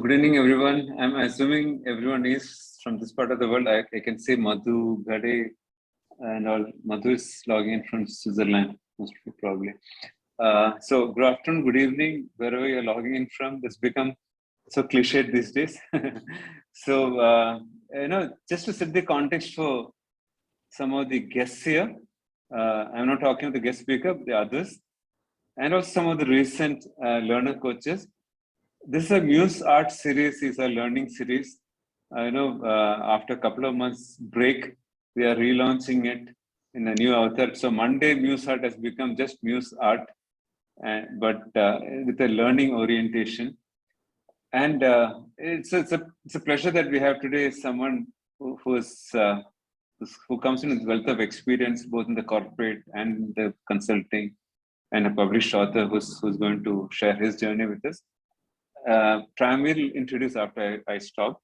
good evening, everyone. I'm assuming everyone is from this part of the world. I can say Madhu, Gade, and all. Madhu is logging in from Switzerland, most probably. So, good afternoon, good evening, wherever you're logging in from. It's become so cliched these days. Just to set the context for some of the guests here, I'm not talking about the guest speaker, the others, and also some of the recent learner coaches. This is a Muse Art series, is a learning series. After a couple of months break, we are relaunching it in a new avatar. So Monday, Muse Art has become just Muse Art, but with a learning orientation. And it's a pleasure that we have today someone who comes in with wealth of experience, both in the corporate and the consulting, and a published author who's going to share his journey with us. Tram will introduce after I stop.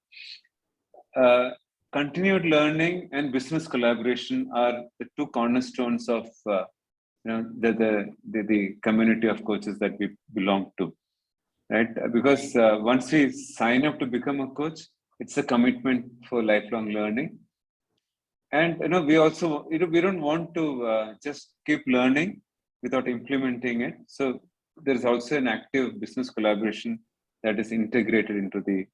Continued learning and business collaboration are the two cornerstones of the community of coaches that we belong to, right? Because once we sign up to become a coach, it's a commitment for lifelong learning. And we also we don't want to just keep learning without implementing it. So there's also an active business collaboration that is integrated into the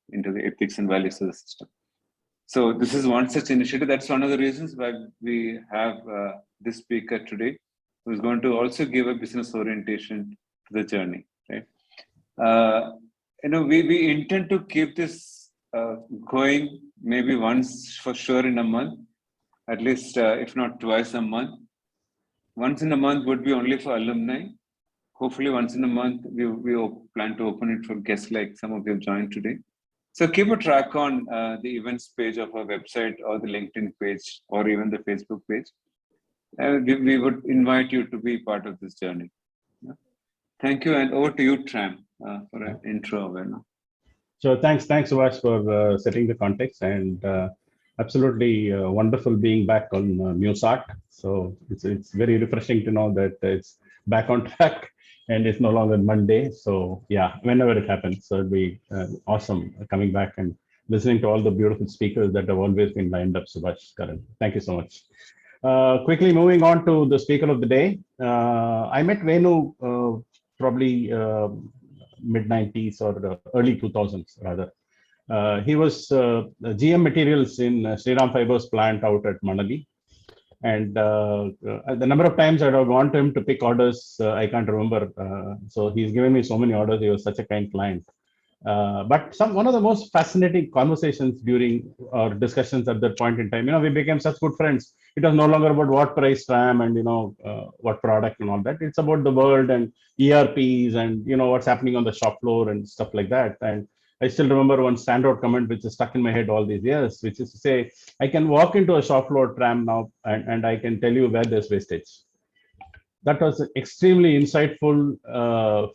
ethics and values of the system. So this is one such initiative. That's one of the reasons why we have this speaker today, who is going to also give a business orientation to the journey. Right? We intend to keep this going maybe once for sure in a month, at least if not twice a month. Once in a month would be only for alumni. Hopefully once in a month, we plan to open it for guests like some of you have joined today. So keep a track on the events page of our website or the LinkedIn page or even the Facebook page. We would invite you to be part of this journey. Yeah. Thank you, and over to you, Tram, for an intro. So thanks, Subhash, for setting the context, and absolutely wonderful being back on Muse Art. So it's very refreshing to know that it's back on track. And it's no longer Monday. So yeah, whenever it happens. So it'll be awesome coming back and listening to all the beautiful speakers that have always been lined up, Subhash, Karan. Thank you so much. Quickly moving on to the speaker of the day. I met Venu probably mid-90s or early 2000s rather. He was GM materials in Sriram Fibers plant out at Manali. And the number of times I'd have gone to him to pick orders, I can't remember. So he's given me so many orders. He was such a kind client. But one of the most fascinating conversations during our discussions at that point in time, we became such good friends. It was no longer about what price Tram and, what product and all that. It's about the world and ERPs and, what's happening on the shop floor and stuff like that. And I still remember one standout comment which is stuck in my head all these years, which is to say, I can walk into a shop floor Tram now and I can tell you where there's wastage. That was an extremely insightful,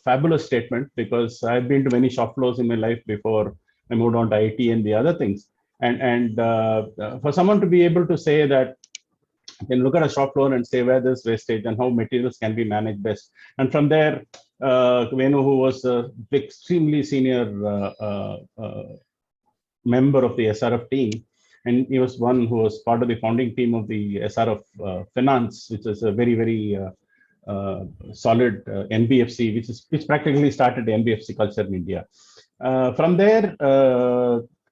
fabulous statement, because I've been to many shop floors in my life before I moved on to IT and the other things. And for someone to be able to say that, you can look at a shop floor and say where there's wastage and how materials can be managed best. And from there, Venu, who was an extremely senior member of the SRF team, and he was one who was part of the founding team of the SRF Finance, which is a very, very solid NBFC, which practically started the NBFC culture in India. From there,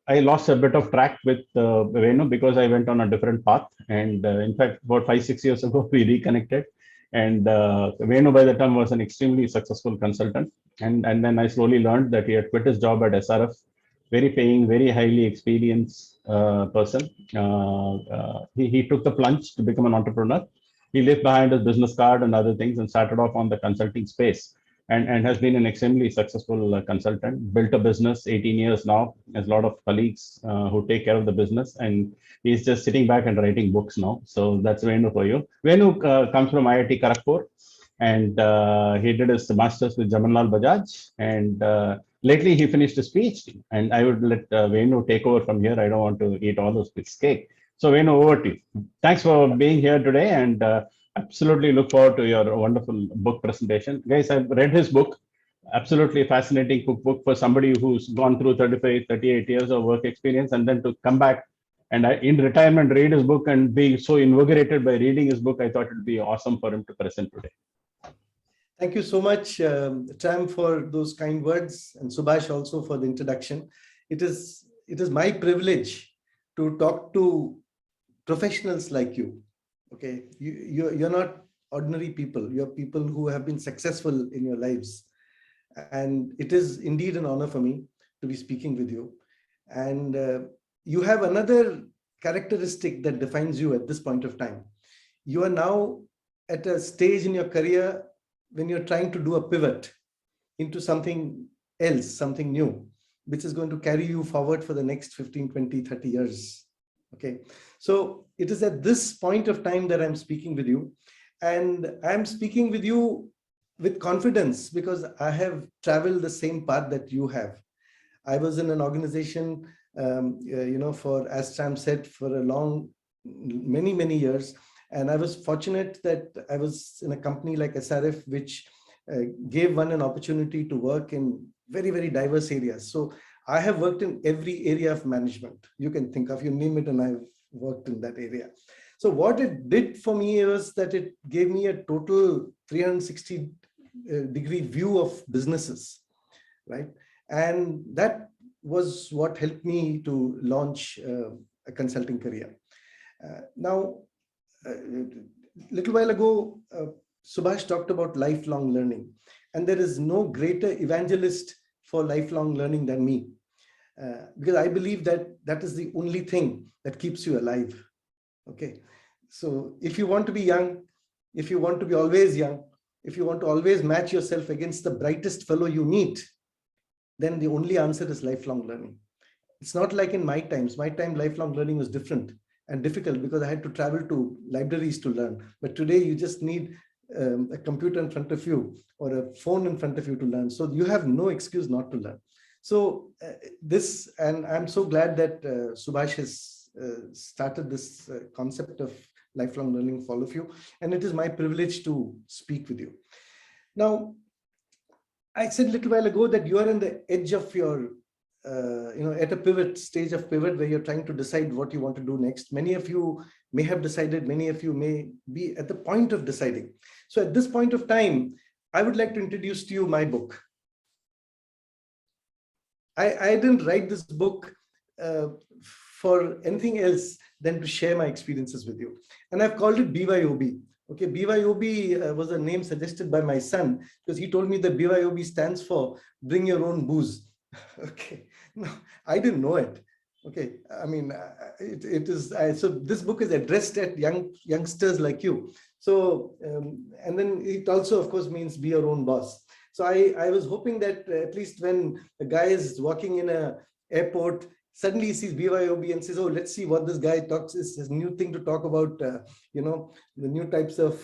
I lost a bit of track with Venu because I went on a different path. And in fact, about 5-6 years ago, we reconnected. And Venu by the time was an extremely successful consultant. And then I slowly learned that he had quit his job at SRF, very paying, very highly experienced person. He took the plunge to become an entrepreneur. He left behind his business card and other things and started off on the consulting space, and has been an extremely successful consultant, built a business 18 years now, has a lot of colleagues who take care of the business, and he's just sitting back and writing books now. So that's Venu for you. Venu comes from IIT Kharagpur, and he did his master's with Jamanlal Bajaj, and lately he finished his PhD. And I would let Venu take over from here. I don't want to eat all those bits cake. So Venu, over to you. Thanks for being here today, and absolutely look forward to your wonderful book presentation. Guys, I've read his book. Absolutely fascinating cookbook for somebody who's gone through 35, 38 years of work experience, and then to come back and in retirement read his book and be so invigorated by reading his book. I thought it would be awesome for him to present today. Thank you so much, Tram, for those kind words, and Subhash also for the introduction. It is my privilege to talk to professionals like you. Okay, you're not ordinary people. You're people who have been successful in your lives. And it is indeed an honor for me to be speaking with you. And you have another characteristic that defines you at this point of time. You are now at a stage in your career when you're trying to do a pivot into something else, something new, which is going to carry you forward for the next 15, 20, 30 years. Okay, so it is at this point of time that I'm speaking with you. And I'm speaking with you with confidence because I have traveled the same path that you have. I was in an organization, for, as Tram said, for a long, many years. And I was fortunate that I was in a company like SRF, which gave one an opportunity to work in very diverse areas. So I have worked in every area of management you can think of, you name it, and I've worked in that area. So what it did for me was that it gave me a total 360-degree view of businesses, right? And that was what helped me to launch a consulting career. Now, a little while ago, Subhash talked about lifelong learning, and there is no greater evangelist for lifelong learning than me, because I believe that that is the only thing that keeps you alive. Okay, so if you want to be young, if you want to be always young, if you want to always match yourself against the brightest fellow you meet, then the only answer is lifelong learning. It's not like in my times. My time, lifelong learning was different and difficult because I had to travel to libraries to learn. But today you just need a computer in front of you or a phone in front of you to learn. So you have no excuse not to learn. So and I'm so glad that Subhash has started this concept of lifelong learning for all of you. And it is my privilege to speak with you. Now, I said a little while ago that you are in the edge of your, at a stage of pivot where you're trying to decide what you want to do next. Many of you may have decided, many of you may be at the point of deciding. So at this point of time, I would like to introduce to you my book. I didn't write this book for anything else than to share my experiences with you. And I've called it BYOB. Okay, BYOB was a name suggested by my son because he told me that BYOB stands for bring your own booze. Okay, no, I didn't know it. Okay, I mean, it is, so this book is addressed at youngsters like you. So, and then it also, of course, means be your own boss. So I was hoping that at least when a guy is walking in an airport, suddenly he sees BYOB and says, oh, let's see what this guy talks, is his new thing to talk about, the new types of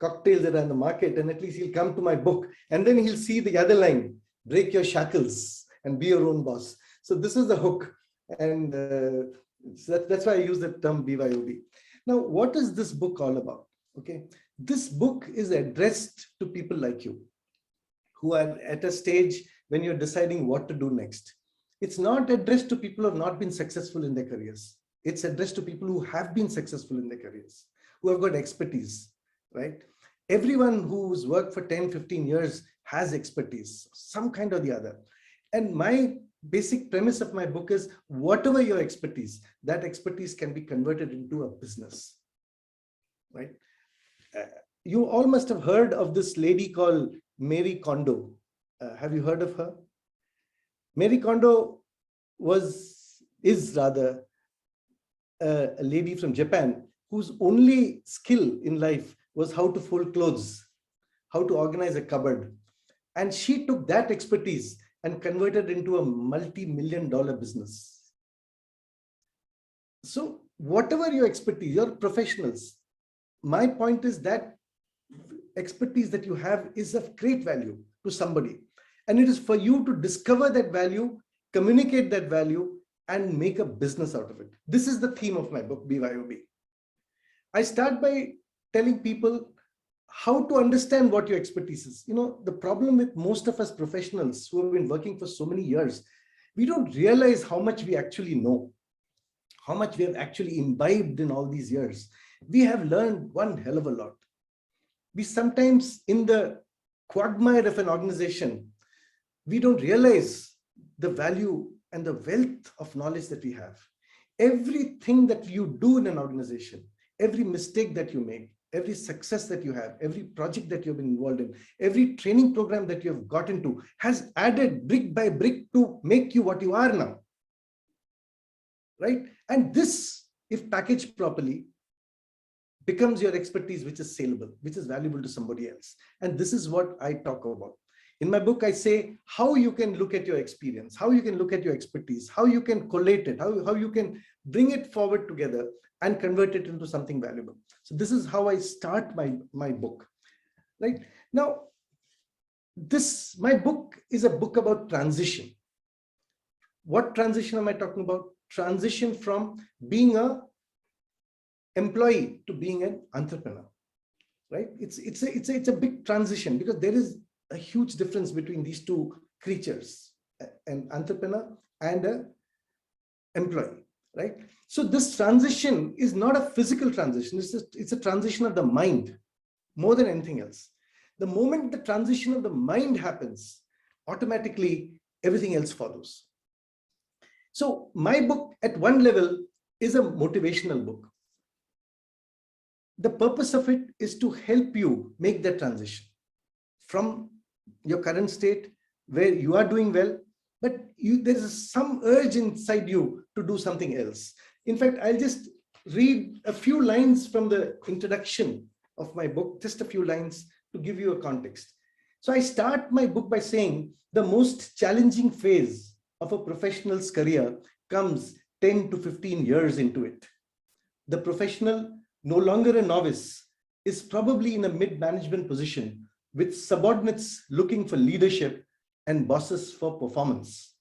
cocktails that are in the market. And at least he'll come to my book and then he'll see the other line, break your shackles and be your own boss. So this is the hook. And so that's why I use the term BYOB. Now, what is this book all about? Okay, this book is addressed to people like you who are at a stage when you're deciding what to do next. It's not addressed to people who have not been successful in their careers. It's addressed to people who have been successful in their careers, who have got expertise, right? Everyone who's worked for 10, 15 years has expertise, some kind or the other. And my basic premise of my book is whatever your expertise, that expertise can be converted into a business, right? You all must have heard of this lady called Marie Kondo. Have you heard of her? Marie Kondo is rather a lady from Japan whose only skill in life was how to fold clothes, how to organize a cupboard. And she took that expertise and converted into a multi-million-dollar business. So whatever your expertise, your professionals, my point is that expertise that you have is of great value to somebody. And it is for you to discover that value, communicate that value, and make a business out of it. This is the theme of my book, BYOB. I start by telling people how to understand what your expertise is. The problem with most of us professionals who have been working for so many years, we don't realize how much we actually know, how much we have actually imbibed in all these years. We have learned one hell of a lot. We sometimes, in the quagmire of an organization, we don't realize the value and the wealth of knowledge that we have. Everything that you do in an organization, every mistake that you make, every success that you have, every project that you've been involved in, every training program that you have got into has added brick by brick to make you what you are now. Right? And this, if packaged properly, becomes your expertise, which is saleable, which is valuable to somebody else. And this is what I talk about. In my book, I say how you can look at your experience, how you can look at your expertise, how you can collate it, how you can bring it forward together and convert it into something valuable. So this is how I start my book. Right? Now, my book is a book about transition. What transition am I talking about? Transition from being an employee to being an entrepreneur. Right? It's a big transition, because there is a huge difference between these two creatures, an entrepreneur and an employee, right? So this transition is not a physical transition. It's a transition of the mind more than anything else. The moment the transition of the mind happens, automatically everything else follows. So my book at one level is a motivational book. The purpose of it is to help you make that transition from your current state where you are doing well, but there is some urge inside you to do something else. In fact, I'll just read a few lines from the introduction of my book, just a few lines to give you a context. So I start my book by saying the most challenging phase of a professional's career comes 10 to 15 years into it. The professional, no longer a novice, is probably in a mid-management position with subordinates looking for leadership and bosses for performance.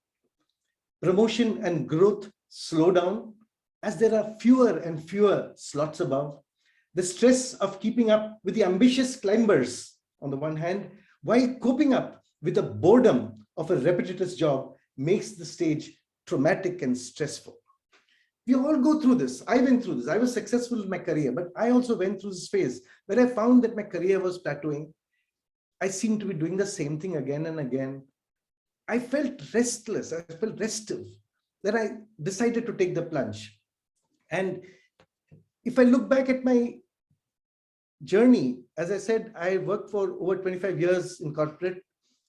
Promotion and growth slow down as there are fewer and fewer slots above. The stress of keeping up with the ambitious climbers on the one hand, while coping up with the boredom of a repetitious job makes the stage traumatic and stressful. We all go through this. I went through this. I was successful in my career, but I also went through this phase where I found that my career was plateauing. I seemed to be doing the same thing again and again. I felt restless. I felt restive. Then I decided to take the plunge. And if I look back at my journey, as I said, I worked for over 25 years in corporate,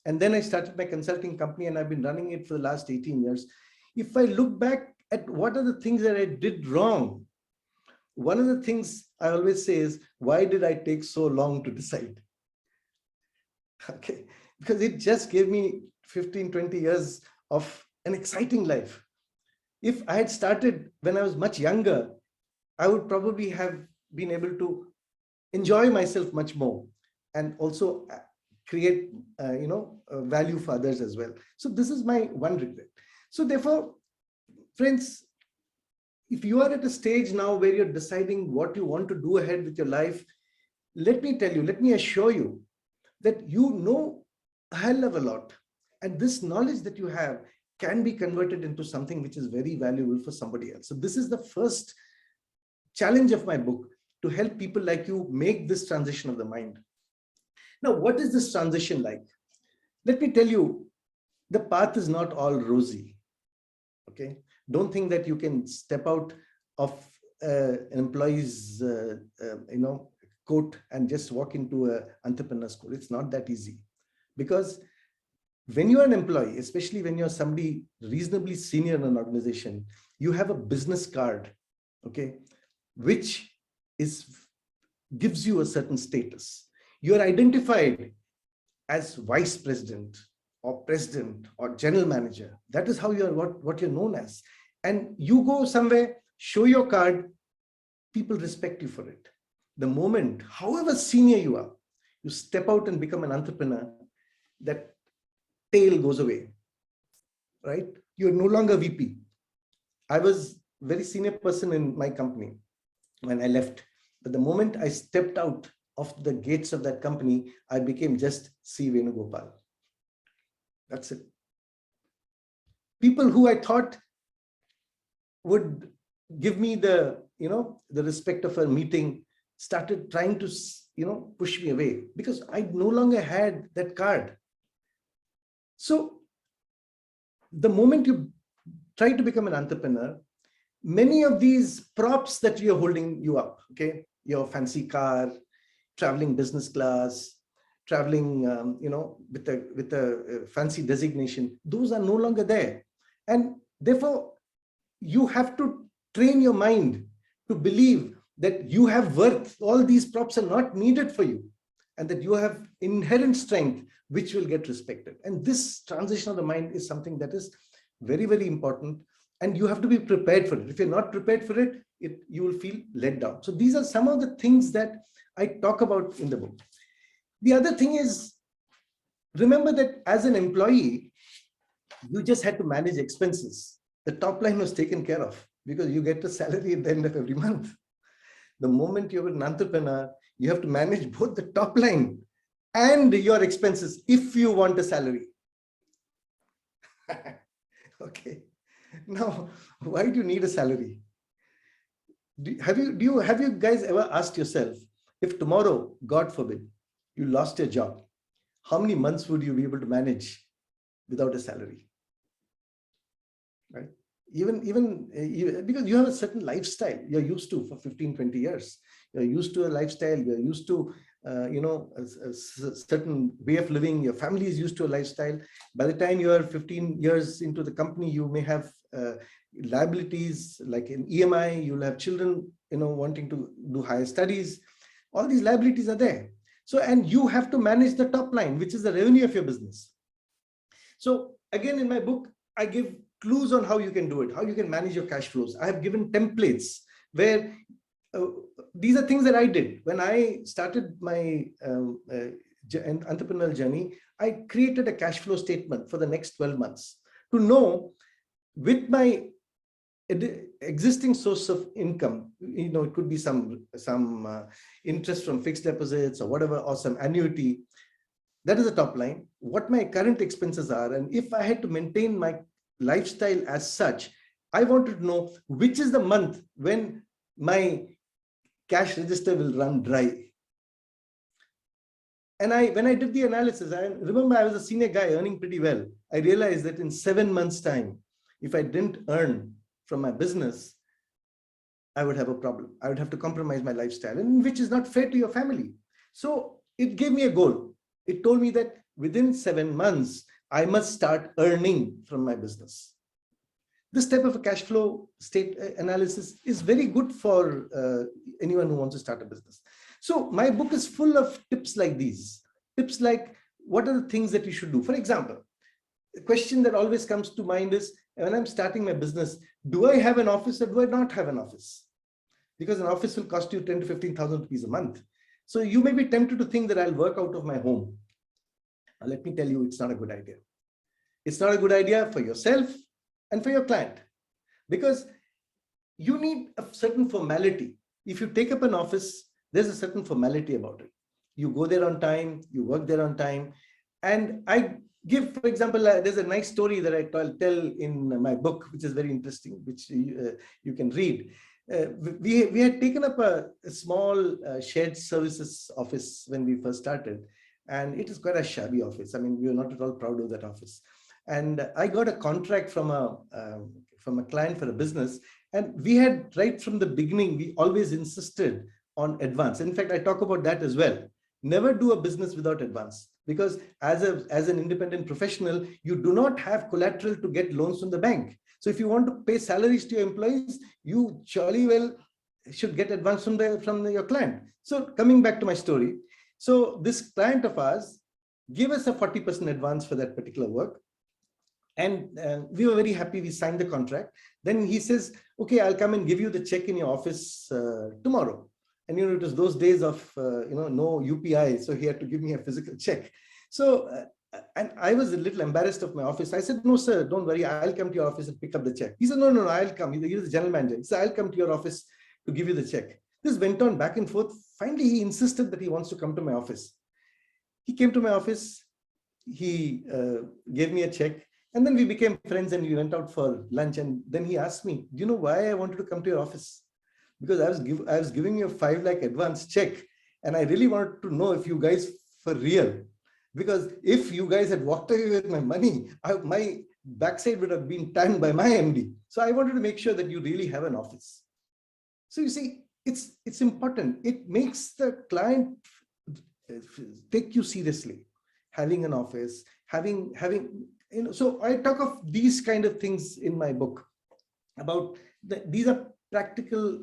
and then I started my consulting company, and I've been running it for the last 18 years. If I look back at what are the things that I did wrong, one of the things I always say is, why did I take so long to decide? Okay, because it just gave me 15, 20 years of an exciting life. If I had started when I was much younger, I would probably have been able to enjoy myself much more and also create, value for others as well. So this is my one regret. So therefore, friends, if you are at a stage now where you're deciding what you want to do ahead with your life, let me assure you that you know a hell of a lot. And this knowledge that you have can be converted into something which is very valuable for somebody else. So this is the first challenge of my book, to help people like you make this transition of the mind. Now, what is this transition like? Let me tell you, the path is not all rosy. Okay, don't think that you can step out of an employee's coat and just walk into an entrepreneur school. It's not that easy, because when you're an employee, especially when you're somebody reasonably senior in an organization, you have a business card, okay, which gives you a certain status. You're identified as vice president or president or general manager. That is how you're what you're known as. And you go somewhere, show your card, people respect you for it. The moment, however senior you are, you step out and become an entrepreneur, that tail goes away, right? You're no longer VP. I was a very senior person in my company when I left. But the moment I stepped out of the gates of that company, I became just C. Venugopal. That's it. People who I thought would give me the, the respect of a meeting started trying to, push me away because I no longer had that card. So the moment you try to become an entrepreneur, many of these props that you're holding you up, okay, your fancy car, traveling business class, traveling, with a fancy designation, those are no longer there. And therefore, you have to train your mind to believe that you have worth. All these props are not needed for you, and that you have inherent strength, which will get respected. And this transition of the mind is something that is very, very important. And you have to be prepared for it. If you're not prepared for it, you will feel let down. So these are some of the things that I talk about in the book. The other thing is, remember that as an employee, you just had to manage expenses. The top line was taken care of because you get a salary at the end of every month. The moment you're an entrepreneur, you have to manage both the top line and your expenses if you want a salary. Okay. Now, why do you need a salary? Have you guys ever asked yourself, if tomorrow, God forbid, you lost your job, how many months would you be able to manage without a salary? Right? Even because you have a certain lifestyle you're used to for 15, 20 years. You're used to a lifestyle, you're used to, a certain way of living. Your family is used to a lifestyle. By the time you are 15 years into the company, you may have liabilities like an EMI, you'll have children, wanting to do higher studies. All these liabilities are there. So, and you have to manage the top line, which is the revenue of your business. So again, in my book, I give clues on how you can do it, how you can manage your cash flows. I have given templates where these are things that I did. When I started my entrepreneurial journey, I created a cash flow statement for the next 12 months to know with my existing source of income, it could be some interest from fixed deposits or whatever, or some annuity. That is the top line, what my current expenses are. And if I had to maintain my lifestyle as such, I wanted to know which is the month when my cash register will run dry. And when I did the analysis, I remember I was a senior guy earning pretty well. I realized that in 7 months' time, if I didn't earn from my business, I would have a problem. I would have to compromise my lifestyle, and which is not fair to your family. So it gave me a goal. It told me that within 7 months, I must start earning from my business. This type of a cash flow state analysis is very good for anyone who wants to start a business. So my book is full of tips like these. Tips like, what are the things that you should do? For example, the question that always comes to mind is, when I'm starting my business, do I have an office or do I not have an office? Because an office will cost you 10 to 15,000 rupees a month. So you may be tempted to think that I'll work out of my home. Now, let me tell you, it's not a good idea. It's not a good idea for yourself and for your client, because you need a certain formality. If you take up an office, there's a certain formality about it. You go there on time, you work there on time. And I give, for example, there's a nice story that I tell in my book, which is very interesting, which you can read. We had taken up a small shared services office when we first started, and it is quite a shabby office. I mean, we were not at all proud of that office. And I got a contract from a client for a business, and we had, right from the beginning, we always insisted on advance. In fact, I talk about that as well. Never do a business without advance, because as an independent professional, you do not have collateral to get loans from the bank. So if you want to pay salaries to your employees, you surely well should get advance from your client. So coming back to my story, so this client of ours gave us a 40% advance for that particular work. And we were very happy. We signed the contract. Then he says, okay, I'll come and give you the check in your office tomorrow. And, it was those days of, no UPI. So he had to give me a physical check. So, and I was a little embarrassed of my office. I said, no, sir, don't worry. I'll come to your office and pick up the check. He said, no, I'll come. He was the general manager. He said, I'll come to your office to give you the check. This went on back and forth. Finally, he insisted that he wants to come to my office. He came to my office. He gave me a check. And then we became friends and we went out for lunch. And then he asked me, do you know why I wanted to come to your office? Because I was giving you a 5 lakh advance check. And I really wanted to know if you guys for real. Because if you guys had walked away with my money, my backside would have been tanned by my MD. So I wanted to make sure that you really have an office. So you see, it's important. It makes the client take you seriously. Having an office, having so I talk of these kind of things in my book about these are practical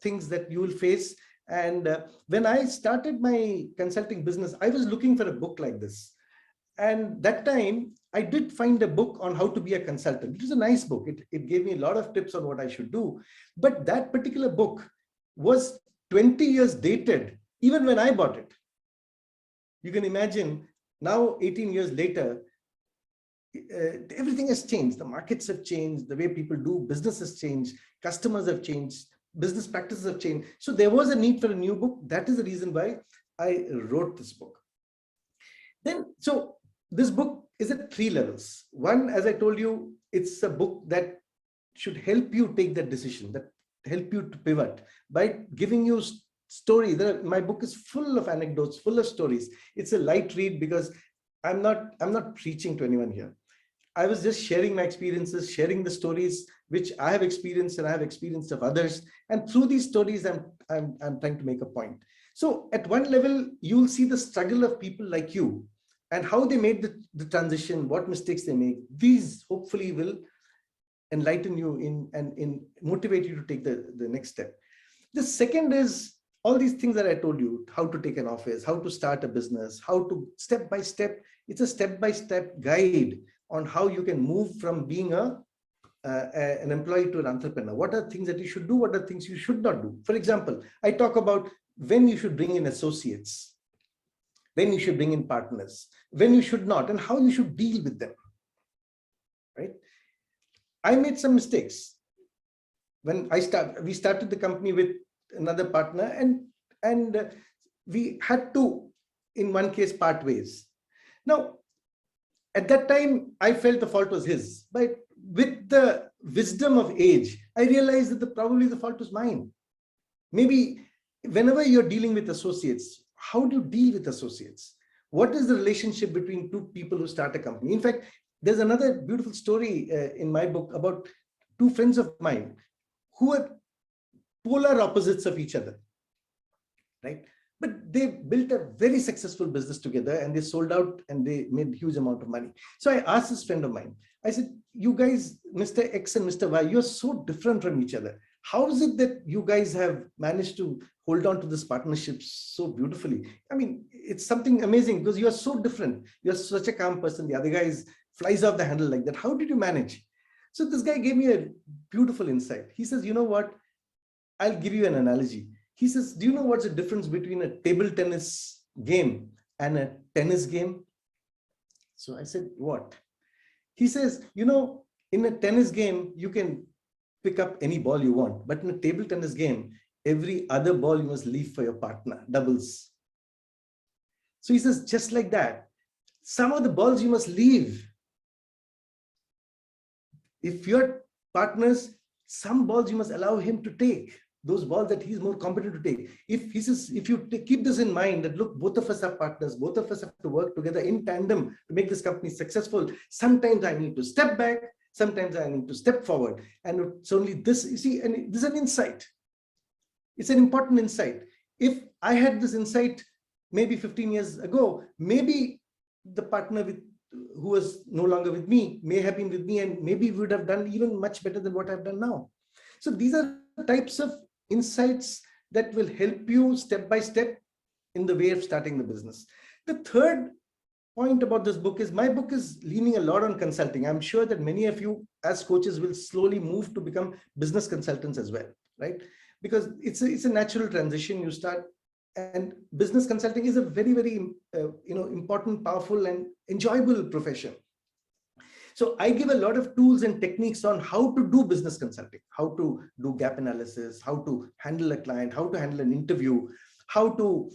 things that you will face. And when I started my consulting business, I was looking for a book like this. And that time I did find a book on how to be a consultant. It was a nice book. It gave me a lot of tips on what I should do. But that particular book was 20 years dated, even when I bought it. You can imagine now, 18 years later, everything has changed. The markets have changed. The way people do business has changed. Customers have changed. Business practices have changed. So there was a need for a new book. That is the reason why I wrote this book. So this book is at 3 levels. One, as I told you, it's a book that should help you take that decision, that help you to pivot by giving you story. My book is full of anecdotes, full of stories. It's a light read because I'm not preaching to anyone here. I was just sharing my experiences, sharing the stories which I have experienced and I have experienced of others. And through these stories, I'm trying to make a point. So at one level, you'll see the struggle of people like you and how they made the transition, what mistakes they make. These hopefully will enlighten you and motivate you to take the next step. The second is all these things that I told you, how to take an office, how to start a business, how to step by step. It's a step-by-step guide on how you can move from being an employee to an entrepreneur. What are things that you should do? What are things you should not do? For example, I talk about when you should bring in associates, when you should bring in partners, when you should not, and how you should deal with them, right? I made some mistakes. When we started the company with another partner and we had to, in one case, part ways. Now, at that time, I felt the fault was his, but with the wisdom of age, I realized that probably the fault was mine. Maybe whenever you're dealing with associates, how do you deal with associates? What is the relationship between two people who start a company? In fact, there's another beautiful story in my book about 2 friends of mine who are polar opposites of each other, right? But they built a very successful business together and they sold out and they made a huge amount of money. So I asked this friend of mine, I said, you guys, Mr. X and Mr. Y, you're so different from each other. How is it that you guys have managed to hold on to this partnership so beautifully? I mean, it's something amazing because you're so different. You're such a calm person. The other guy flies off the handle like that. How did you manage? So this guy gave me a beautiful insight. He says, you know what? I'll give you an analogy. He says, do you know what's the difference between a table tennis game and a tennis game? So I said, what? He says, you know, in a tennis game, you can pick up any ball you want. But in a table tennis game, every other ball you must leave for your partner, doubles. So he says, just like that, some of the balls you must leave. If you're partners, some balls you must allow him to take. Those balls that he's more competent to take. If he says, if you keep this in mind, that look, both of us are partners, both of us have to work together in tandem to make this company successful. Sometimes I need to step back, sometimes I need to step forward. And it's only this, you see, and this is an insight. It's an important insight. If I had this insight maybe 15 years ago, maybe the partner who was no longer with me may have been with me and maybe would have done even much better than what I've done now. So these are the types of insights that will help you step by step in the way of starting the business. The third point about this book is my book is leaning a lot on consulting. I'm sure that many of you as coaches will slowly move to become business consultants as well, right? Because it's a natural transition. You start, and business consulting is a very, very important, powerful and enjoyable profession. So I give a lot of tools and techniques on how to do business consulting, how to do gap analysis, how to handle a client, how to handle an interview, how to,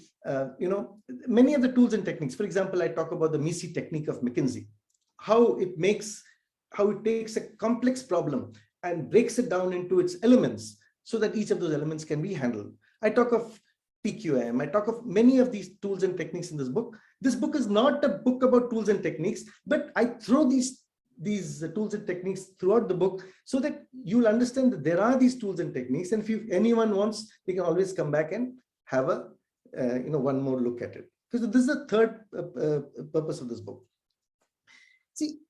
many of the tools and techniques. For example, I talk about the MECE technique of McKinsey, how it takes a complex problem and breaks it down into its elements so that each of those elements can be handled. I talk of PQM, I talk of many of these tools and techniques in this book. This book is not a book about tools and techniques, but I throw these tools and techniques throughout the book so that you'll understand that there are these tools and techniques. And if anyone wants, they can always come back and have a, one more look at it. Because this is the third purpose of this book. See,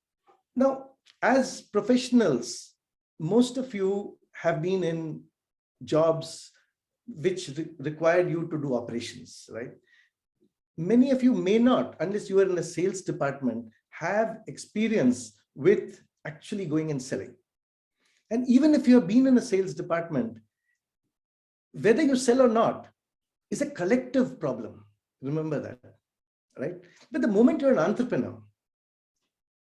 now, as professionals, most of you have been in jobs which required you to do operations, right? Many of you may not, unless you are in a sales department, have experience with actually going and selling. And even if you have been in a sales department, whether you sell or not is a collective problem. Remember that, right? But the moment you're an entrepreneur,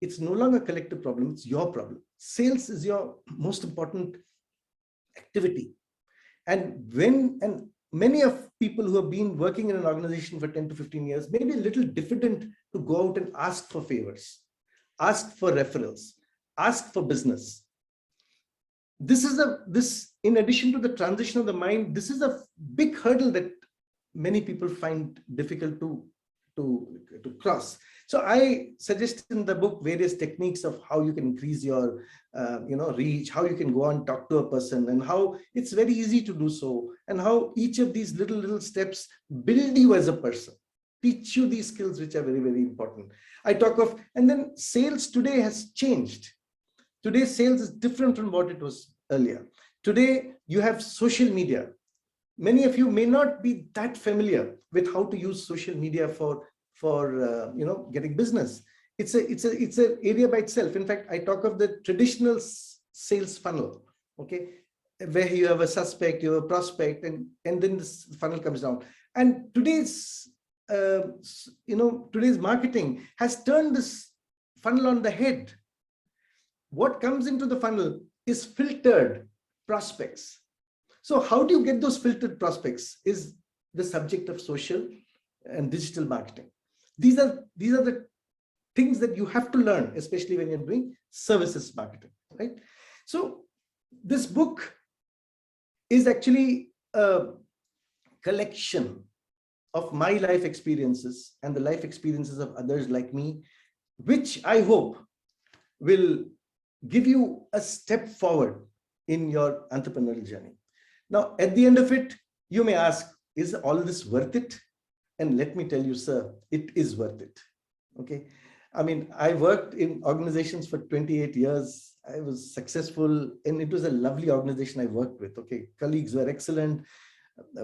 it's no longer a collective problem, it's your problem. Sales is your most important activity. And many of people who have been working in an organization for 10 to 15 years may be a little diffident to go out and ask for favors, ask for referrals, ask for business. This, in addition to the transition of the mind, this is a big hurdle that many people find difficult to cross. So I suggest in the book various techniques of how you can increase your reach, how you can go and talk to a person, and how it's very easy to do so, and how each of these little steps build you as a person, teach you these skills which are very, very important. I talk of, and then sales today has changed. Today sales is different from what it was earlier. Today you have social media. Many of you may not be that familiar with how to use social media for getting business. It's an area by itself. In fact, I talk of the traditional sales funnel, okay, where you have a suspect, you have a prospect, and then this funnel comes down. And today's marketing has turned this funnel on the head. What comes into the funnel is filtered prospects. So how do you get those filtered prospects is the subject of social and digital marketing. These are the things that you have to learn, especially when you're doing services marketing, right? So this book is actually a collection of my life experiences and the life experiences of others like me, which I hope will give you a step forward in your entrepreneurial journey. Now, at the end of it, you may ask, is all this worth it? And let me tell you, sir, it is worth it. Okay. I mean, I worked in organizations for 28 years. I was successful, and it was a lovely organization I worked with. Okay. Colleagues were excellent.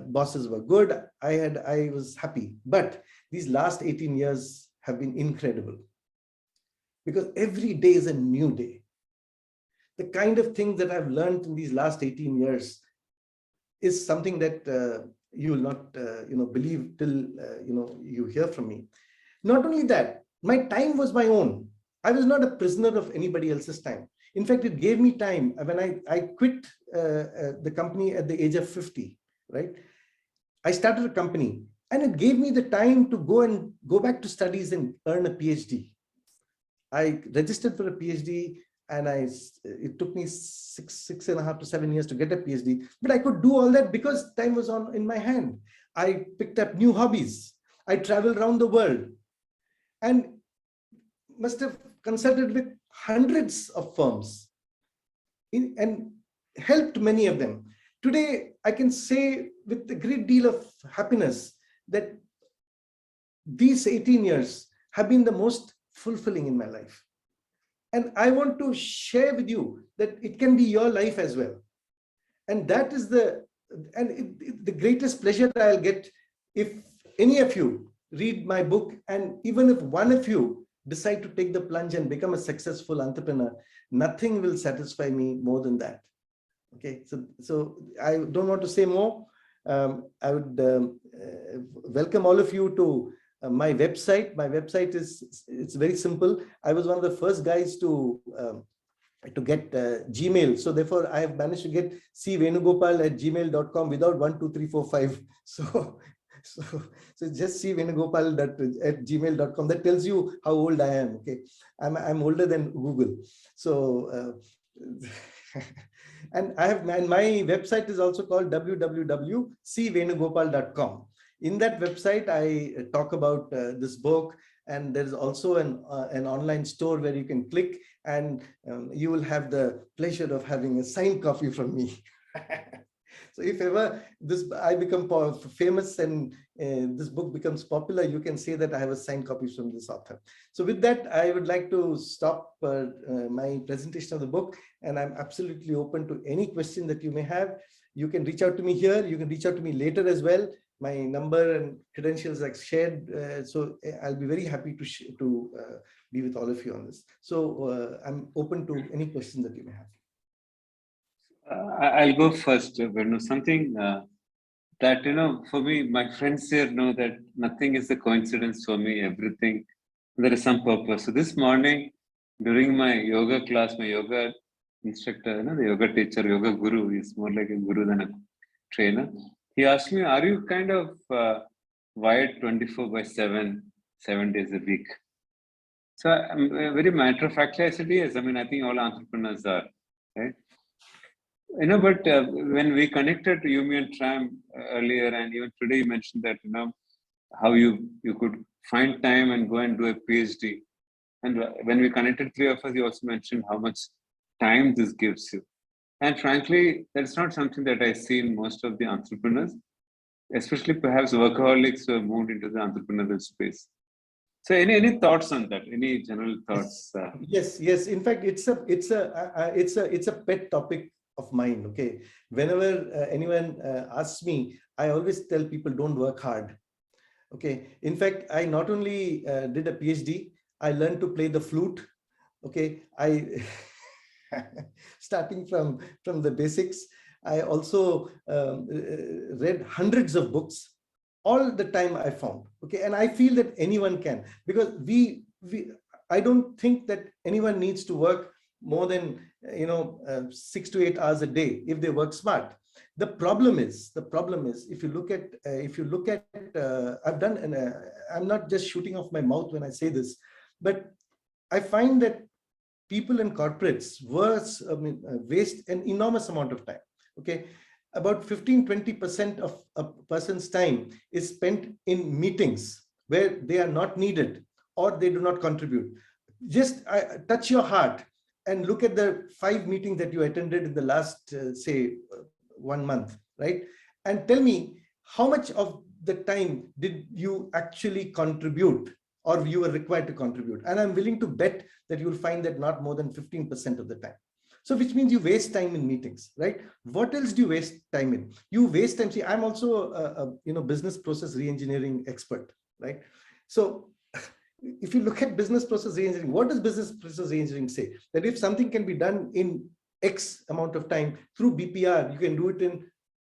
Bosses were good. I was happy. But these last 18 years have been incredible because every day is a new day. The kind of things that I've learned in these last 18 years is something that you will not believe till you hear from me. Not only that, my time was my own. I was not a prisoner of anybody else's time. In fact, it gave me time. When I quit the company at the age of 50, right? I started a company, and it gave me the time to go back to studies and earn a PhD. I registered for a PhD, and it took me six and a half to 7 years to get a PhD, but I could do all that because time was in my hand. I picked up new hobbies. I traveled around the world and must have consulted with hundreds of firms and helped many of them. Today, I can say with a great deal of happiness that these 18 years have been the most fulfilling in my life. And I want to share with you that it can be your life as well. And that is the greatest pleasure that I'll get if any of you read my book, and even if one of you decide to take the plunge and become a successful entrepreneur, nothing will satisfy me more than that. Okay, so I don't want to say more. I would welcome all of you to my website is, it's very simple. I was one of the first guys to get Gmail. So therefore I have managed to get cvenugopal@gmail.com without 1, 2, 3, 4, 5. So it's just cvenugopal@gmail.com. That tells you how old I am. Okay. I'm older than Google. So, and my website is also called www.cvenugopal.com. In that website, I talk about this book, and there's also an online store where you can click, and you will have the pleasure of having a signed copy from me. So if ever I become famous and this book becomes popular, you can say that I have a signed copy from this author. So with that, I would like to stop my presentation of the book, and I'm absolutely open to any question that you may have. You can reach out to me here. You can reach out to me later as well. My number and credentials are shared. So I'll be very happy to be with all of you on this. So I'm open to any questions that you may have. I'll go first, Venu. Something that, for me, my friends here know that nothing is a coincidence for me. Everything, there is some purpose. So this morning, during my yoga class, my yoga instructor, the yoga teacher, yoga guru, is more like a guru than a trainer. He asked me, are you kind of wired 24/7, 7 days a week? So I'm very matter of factly, I said, yes. I mean, I think all entrepreneurs are, right? But when we connected to Yumi and Tram earlier, and even today you mentioned that, how you could find time and go and do a PhD. And when we connected, three of us, you also mentioned how much time this gives you. And frankly, that's not something that I see in most of the entrepreneurs, especially perhaps workaholics who have moved into the entrepreneurial space. So any thoughts on that? Any general thoughts? Yes. In fact, it's a pet topic of mine. Okay. Whenever anyone asks me, I always tell people, don't work hard. Okay. In fact, I not only did a PhD, I learned to play the flute. Okay. Starting from the basics. I also read hundreds of books all the time I found. Okay. And I feel that anyone can, because I don't think that anyone needs to work more than 6 to 8 hours a day if they work smart. The problem is if you look at I've done, and I'm not just shooting off my mouth when I say this, but I find that people in corporates waste an enormous amount of time. Okay, about 15-20% of a person's time is spent in meetings where they are not needed or they do not contribute. Just touch your heart and look at the 5 meetings that you attended in the last, say, 1 month, right? And tell me how much of the time did you actually contribute or you were required to contribute? And I'm willing to bet that you'll find that not more than 15% of the time. So which means you waste time in meetings, right? What else do you waste time in? You waste time. See, I'm also a business process reengineering expert, right? So if you look at business process reengineering, what does business process reengineering say? That if something can be done in X amount of time through BPR, you can do it in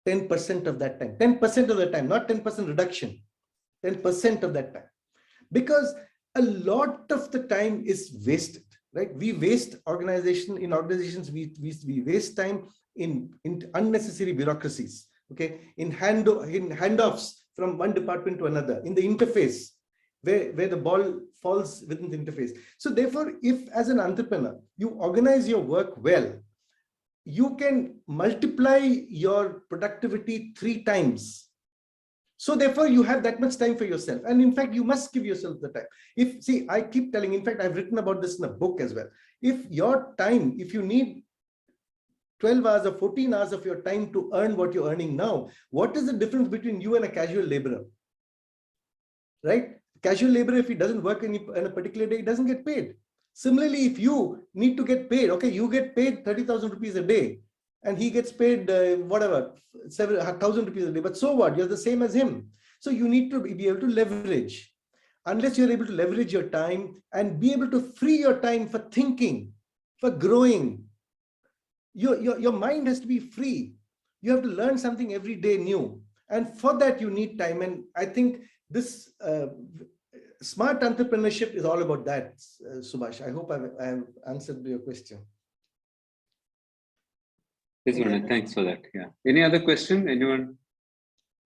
10% of that time. 10% of the time, not 10% reduction, 10% of that time. Because a lot of the time is wasted, right? We waste organizations, we waste time in unnecessary bureaucracies, okay? In handoffs from one department to another, in the interface, where the ball falls within the interface. So therefore, if as an entrepreneur, you organize your work well, you can multiply your productivity 3 times. So therefore, you have that much time for yourself. And in fact, you must give yourself the time. I keep telling, in fact, I've written about this in a book as well. If you need 12 hours or 14 hours of your time to earn what you're earning now, what is the difference between you and a casual laborer, right? Casual laborer, if he doesn't work in a particular day, he doesn't get paid. Similarly, if you need to get paid, okay, you get paid 30,000 rupees a day and he gets paid whatever, 7,000 rupees a day, but so what? You're the same as him. So you need to be able to leverage. Unless you're able to leverage your time and be able to free your time for thinking, for growing, your mind has to be free. You have to learn something every day new. And for that, you need time. And I think this smart entrepreneurship is all about that, Subhash. I hope I have answered your question. Yes, Varun, thanks for that. Yeah. Any other question? Anyone?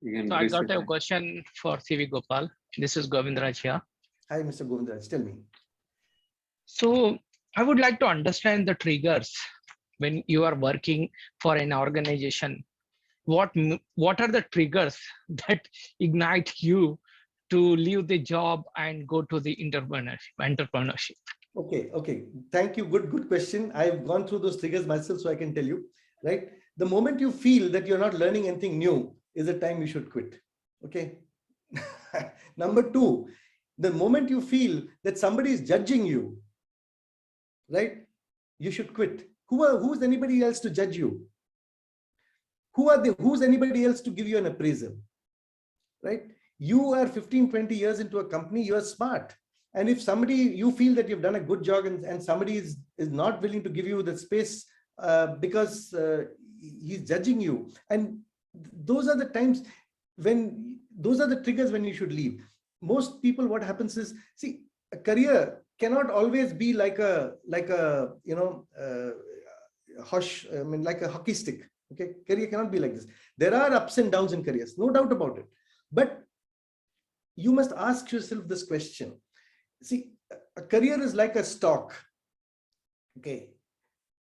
You can So I raise got your a hand. question for CV Gopal. This is Govindraj here. Hi, Mr. Govindraj, tell me. So I would like to understand the triggers when you are working for an organization. What are the triggers that ignite you to leave the job and go to the entrepreneurship? Okay. Thank you. Good question. I've gone through those triggers myself, so I can tell you, right? The moment you feel that you're not learning anything new is the time you should quit. Okay. Number two, the moment you feel that somebody is judging you, right? You should quit. Who's anybody else to judge you? Who's anybody else to give you an appraisal, right? You are 15, 20 years into a company, you are smart. And if somebody, you feel that you've done a good job and somebody is not willing to give you the space because he's judging you. And those are the times when, those are the triggers when you should leave. Most people, what happens is, see, a career cannot always be like a like a hockey stick. Okay, career cannot be like this. There are ups and downs in careers, no doubt about it. But you must ask yourself this question. See, a career is like a stock. Okay,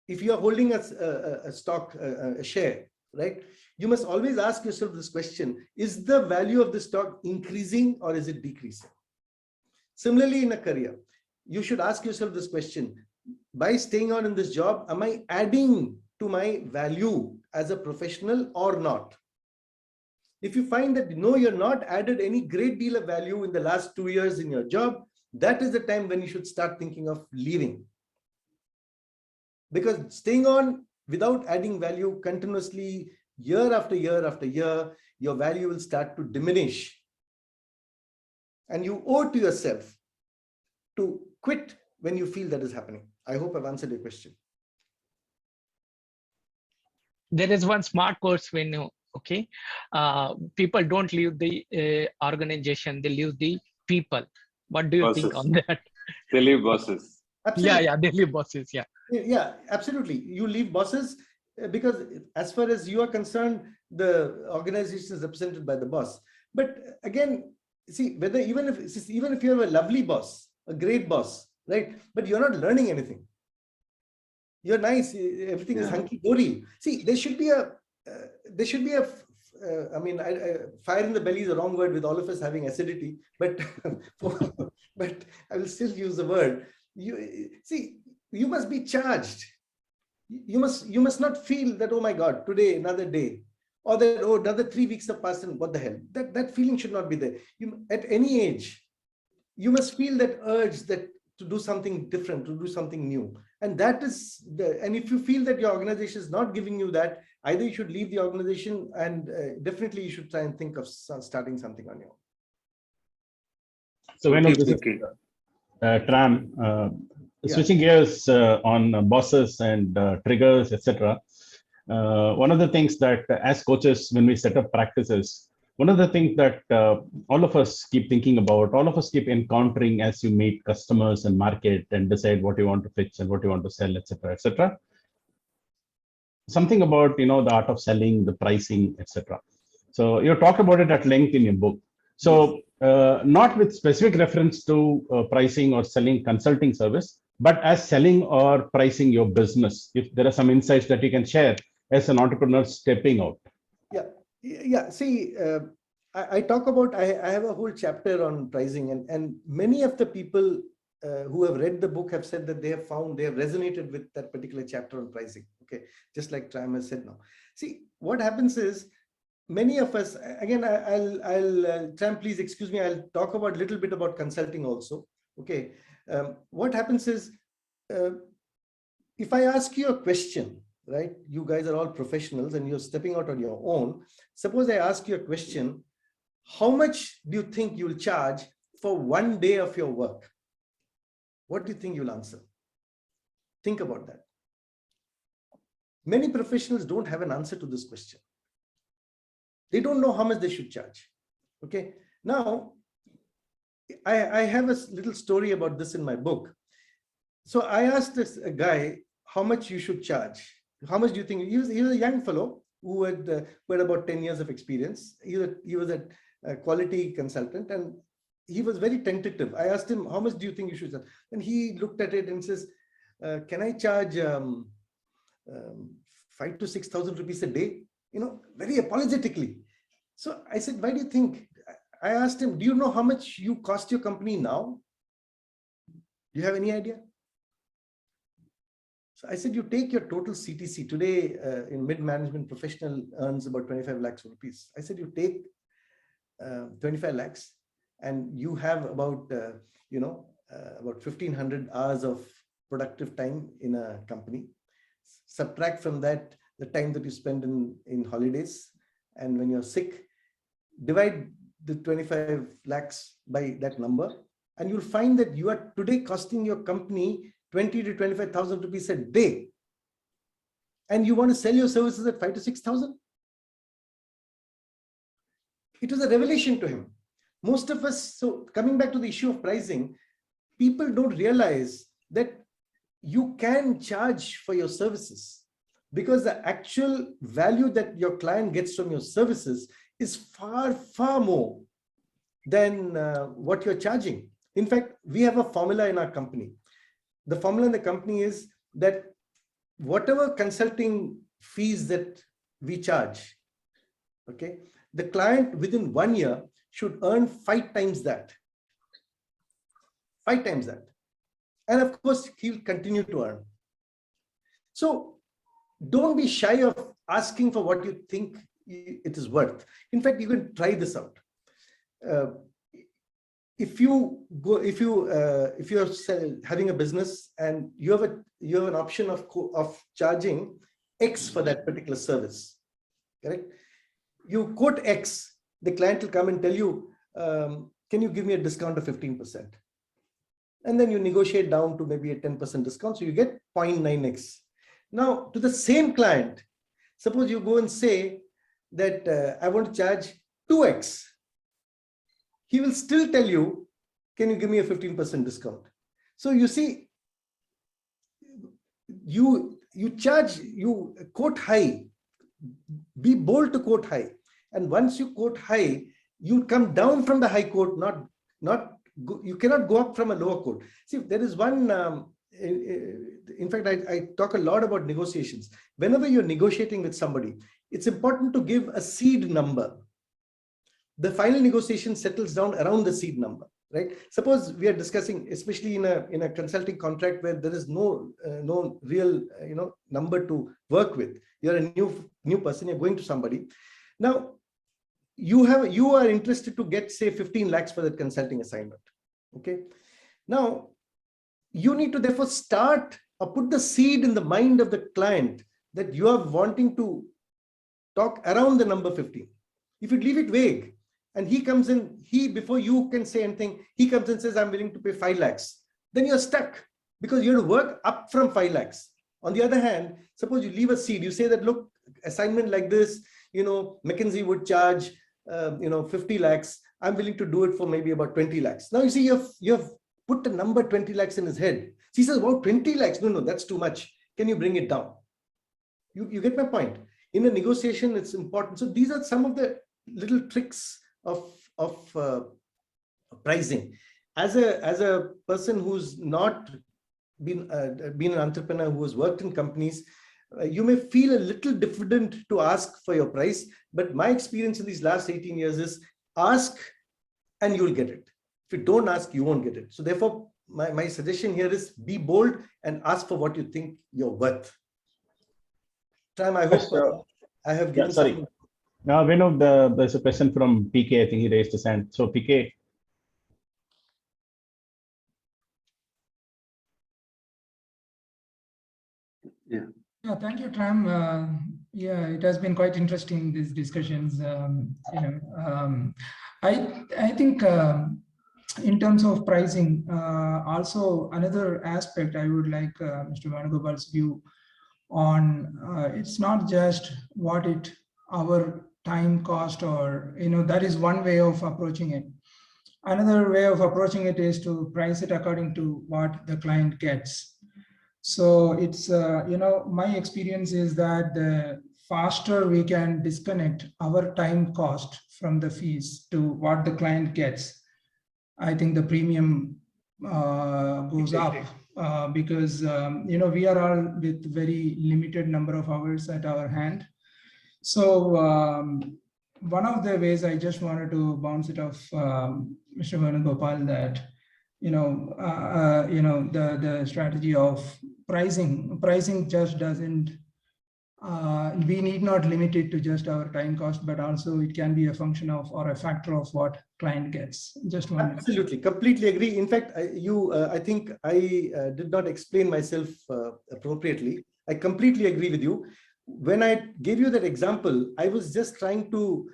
if you are holding a stock, a share, right? You must always ask yourself this question: is the value of the stock increasing or is it decreasing? Similarly, in a career, you should ask yourself this question: by staying on in this job, am I adding to my value as a professional or not? If you find that no, you're not added any great deal of value in the last 2 years in your job, that is the time when you should start thinking of leaving. Because staying on without adding value continuously, year after year after year, your value will start to diminish. And you owe it to yourself to quit when you feel that is happening. I hope I've answered your question. There is one smart course when okay, people don't leave the organization, they leave the people. What do you think on that? They leave bosses. Absolutely. Yeah, they leave bosses. Yeah, absolutely. You leave bosses because as far as you are concerned, the organization is represented by the boss. But again, see, whether even if you have a lovely boss, a great boss, right? But you're not learning anything. You're nice, everything is hunky-dory. See, there should be a fire in the belly is the wrong word with all of us having acidity, but but I will still use the word. You must be charged. You must not feel that, oh my God, today another day, or that, oh, another 3 weeks have passed and what the hell. That feeling should not be there. At any age, you must feel that urge that to do something different, to do something new. And that is and if you feel that your organization is not giving you that, either you should leave the organization and definitely you should try and think of starting something on your own. So when this is Tram, switching gears on bosses and triggers, etc. One of the things that as coaches, when we set up practices, one of the things that all of us keep thinking about, all of us keep encountering as you meet customers and market and decide what you want to pitch and what you want to sell, etc., etc. Something about, the art of selling, the pricing, etc. So you talked about it at length in your book. So not with specific reference to pricing or selling consulting service, but as selling or pricing your business. If there are some insights that you can share as an entrepreneur stepping out. Yeah. See, I talk about, I have a whole chapter on pricing, and many of the people who have read the book have said that they have resonated with that particular chapter on pricing. Okay, just like Tram has said now. See, what happens is, many of us, again, I'll Tram, please excuse me, I'll talk about a little bit about consulting also. Okay, what happens is, if I ask you a question, right? You guys are all professionals and you're stepping out on your own. Suppose I ask you a question: how much do you think you'll charge for 1 day of your work? What do you think you'll answer? Think about that. Many professionals don't have an answer to this question. They don't know how much they should charge. Okay. Now, I have a little story about this in my book. So I asked this guy, how much you should charge? How much do you think? He was a young fellow who had about 10 years of experience. He was a quality consultant, and he was very tentative. I asked him, how much do you think you should charge? And he looked at it and says, can I charge 5,000 to 6,000 rupees a day? Very apologetically. So I said, why do you think? I asked him, do you know how much you cost your company now? Do you have any idea? So I said, you take your total CTC today in mid-management professional earns about 25 lakhs rupees. I said, you take 25 lakhs and you have about 1,500 hours of productive time in a company. Subtract from that the time that you spend in holidays, and when you're sick, divide the 25 lakhs by that number, and you'll find that you are today costing your company 20 to 25,000 rupees a day, and you want to sell your services at 5,000 to 6,000. It was a revelation to him. Most of us, so coming back to the issue of pricing, people don't realize that you can charge for your services, because the actual value that your client gets from your services is far, far more than what you're charging. In fact, we have a formula in our company. The formula in the company is that whatever consulting fees that we charge, okay, the client within 1 year should earn 5 times that. 5 times that. And of course, he'll continue to earn. So don't be shy of asking for what you think it is worth. In fact, you can try this out. If you're having a business and you have an option of charging X for that particular service, correct? You quote X, the client will come and tell you, can you give me a discount of 15%? And then you negotiate down to maybe a 10% discount, so you get 0.9X. Now, to the same client, suppose you go and say that I want to charge 2X. He will still tell you, can you give me a 15% discount? So you see, you quote high, be bold to quote high. And once you quote high, you come down from the high quote, you cannot go up from a lower quote. See, there is one, in fact, I talk a lot about negotiations. Whenever you're negotiating with somebody, it's important to give a seed number. The final negotiation settles down around the seed number, right? Suppose we are discussing, especially in a consulting contract where there is no real number to work with. You're a new person, you're going to somebody. Now, you are interested to get, say, 15 lakhs for that consulting assignment. Okay. Now, you need to therefore start or put the seed in the mind of the client that you are wanting to talk around the number 15. If you leave it vague and he comes in, before you can say anything, he comes and says, I'm willing to pay 5 lakhs. Then you're stuck because you have to work up from 5 lakhs. On the other hand, suppose you leave a seed, you say that, look, assignment like this, McKinsey would charge 50 lakhs. I'm willing to do it for maybe about 20 lakhs. Now you see, you've put the number 20 lakhs in his head. He says, wow, 20 lakhs. No, that's too much. Can you bring it down? You get my point. In a negotiation, it's important. So these are some of the little tricks of pricing. As a person who's not been an entrepreneur, who has worked in companies, you may feel a little diffident to ask for your price, but my experience in these last 18 years is ask and you'll get it. If you don't ask, you won't get it. So therefore, my suggestion here is be bold and ask for what you think you're worth. Tram, I hope I have given sorry. Now, we know there's a question from PK. I think he raised his hand. So PK. Yeah. Yeah, thank you, Tram. Yeah, it has been quite interesting, these discussions. I think in terms of pricing, also another aspect I would like Mr. Venugopal's view on, it's not just what our time cost, or that is one way of approaching it. Another way of approaching it is to price it according to what the client gets. So it's, my experience is that the faster we can disconnect our time cost from the fees to what the client gets, I think the premium goes up because, we are all with very limited number of hours at our hand. So one of the ways I just wanted to bounce it off Mr. Venugopal that, the strategy of pricing just doesn't, we need not limit it to just our time cost, but also it can be a function of or a factor of what client gets. Just one. Absolutely, completely agree. In fact, I think I did not explain myself appropriately. I completely agree with you. When I gave you that example, I was just trying to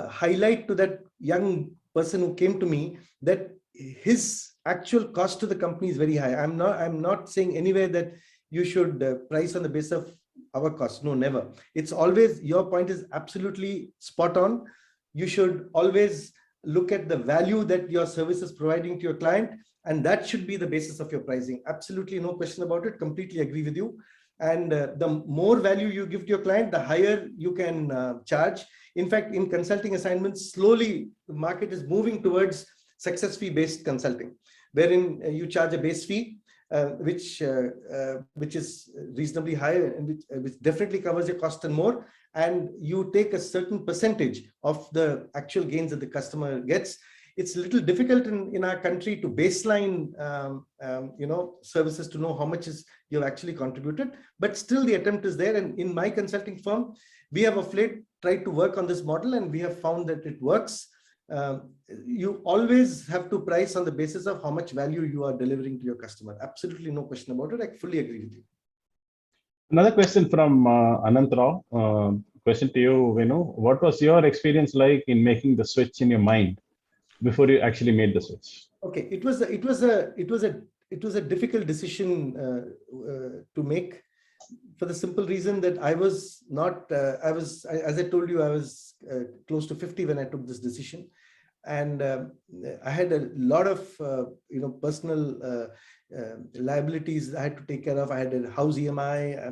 highlight to that young person who came to me that his actual cost to the company is very high. I'm not saying anywhere that you should price on the basis of our cost. No, never. It's always, your point is absolutely spot on. You should always look at the value that your service is providing to your client, and that should be the basis of your pricing. Absolutely no question about it. Completely agree with you. And the more value you give to your client, the higher you can charge. In fact, in consulting assignments, slowly the market is moving towards success fee based consulting, wherein you charge a base fee, which is reasonably high and which definitely covers your cost and more. And you take a certain percentage of the actual gains that the customer gets. It's a little difficult in our country to baseline, services to know how much you've actually contributed, but still the attempt is there. And in my consulting firm, we have of late tried to work on this model, and we have found that it works. You always have to price on the basis of how much value you are delivering to your customer. Absolutely no question about it. I fully agree with you. Another question from Anant Rao. Question to you, Venu. What was your experience like in making the switch in your mind before you actually made the switch? Okay, it was a difficult decision to make, for the simple reason that I was not, as I told you, I was close to 50 when I took this decision. And I had a lot of, personal liabilities I had to take care of. I had a house EMI,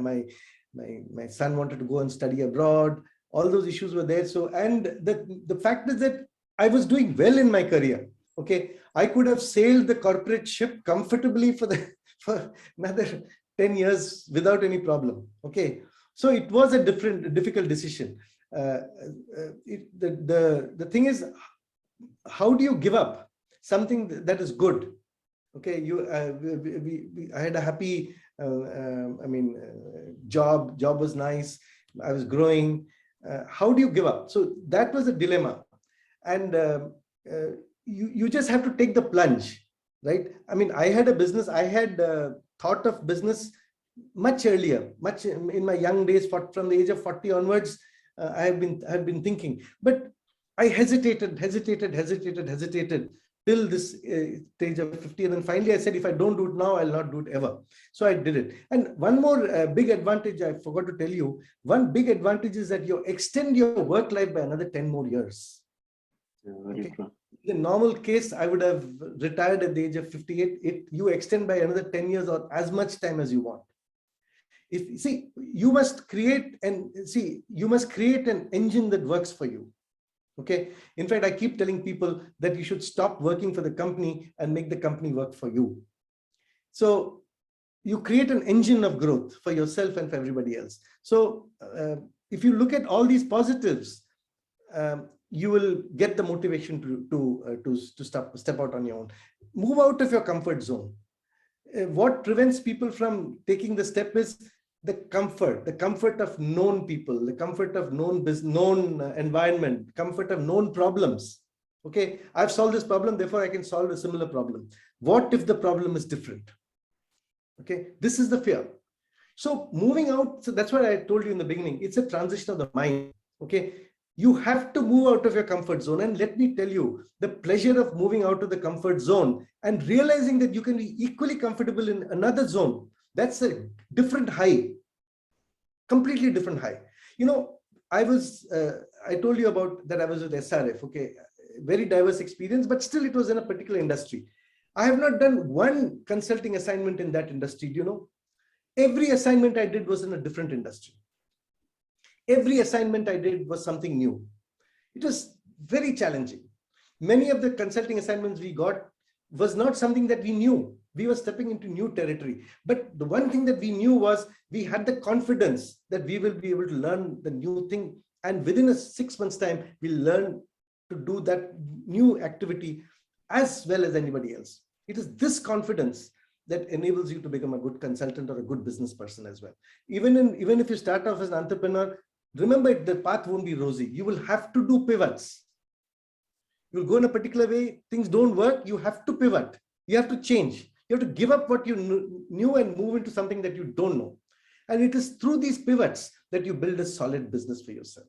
my son wanted to go and study abroad. All those issues were there. So, and the fact is that I was doing well in my career. Okay, I could have sailed the corporate ship comfortably for another 10 years without any problem. Okay, so it was a difficult decision. The thing is, how do you give up something that is good? Okay, I had a happy, job was nice. I was growing. How do you give up? So that was a dilemma. And you just have to take the plunge, right? I mean, I had a business. I had thought of business much earlier, much in my young days. From the age of 40 onwards, I have been thinking, but I hesitated till this stage of 50, and then finally I said, if I don't do it now, I'll not do it ever. So I did it. And one more big advantage I forgot to tell you. One big advantage is that you extend your work life by another 10 more years. Okay. In the normal case, I would have retired at the age of 58. You extend by another 10 years or as much time as you want. You must create an engine that works for you. Okay. In fact, I keep telling people that you should stop working for the company and make the company work for you. So you create an engine of growth for yourself and for everybody else. So if you look at all these positives, you will get the motivation to step out on your own. Move out of your comfort zone. What prevents people from taking the step is the comfort of known people, the comfort of known business, known environment, comfort of known problems. Okay, I've solved this problem, therefore I can solve a similar problem. What if the problem is different? Okay, this is the fear. So moving out, so that's what I told you in the beginning, it's a transition of the mind. Okay, you have to move out of your comfort zone. And let me tell you, the pleasure of moving out of the comfort zone and realizing that you can be equally comfortable in another zone, that's a different high, completely different high. I told you about that I was with SRF. Okay, very diverse experience, but still it was in a particular industry. I have not done one consulting assignment in that industry. Do you know? Every assignment I did was in a different industry. Every assignment I did was something new. It was very challenging. Many of the consulting assignments we got was not something that we knew. We were stepping into new territory. But the one thing that we knew was we had the confidence that we will be able to learn the new thing. And within a 6 months' time, we'll learn to do that new activity as well as anybody else. It is this confidence that enables you to become a good consultant or a good business person as well. Even if you start off as an entrepreneur, remember the path won't be rosy. You will have to do pivots. You'll go in a particular way, things don't work, you have to pivot. You have to change. You have to give up what you knew and move into something that you don't know. And it is through these pivots that you build a solid business for yourself.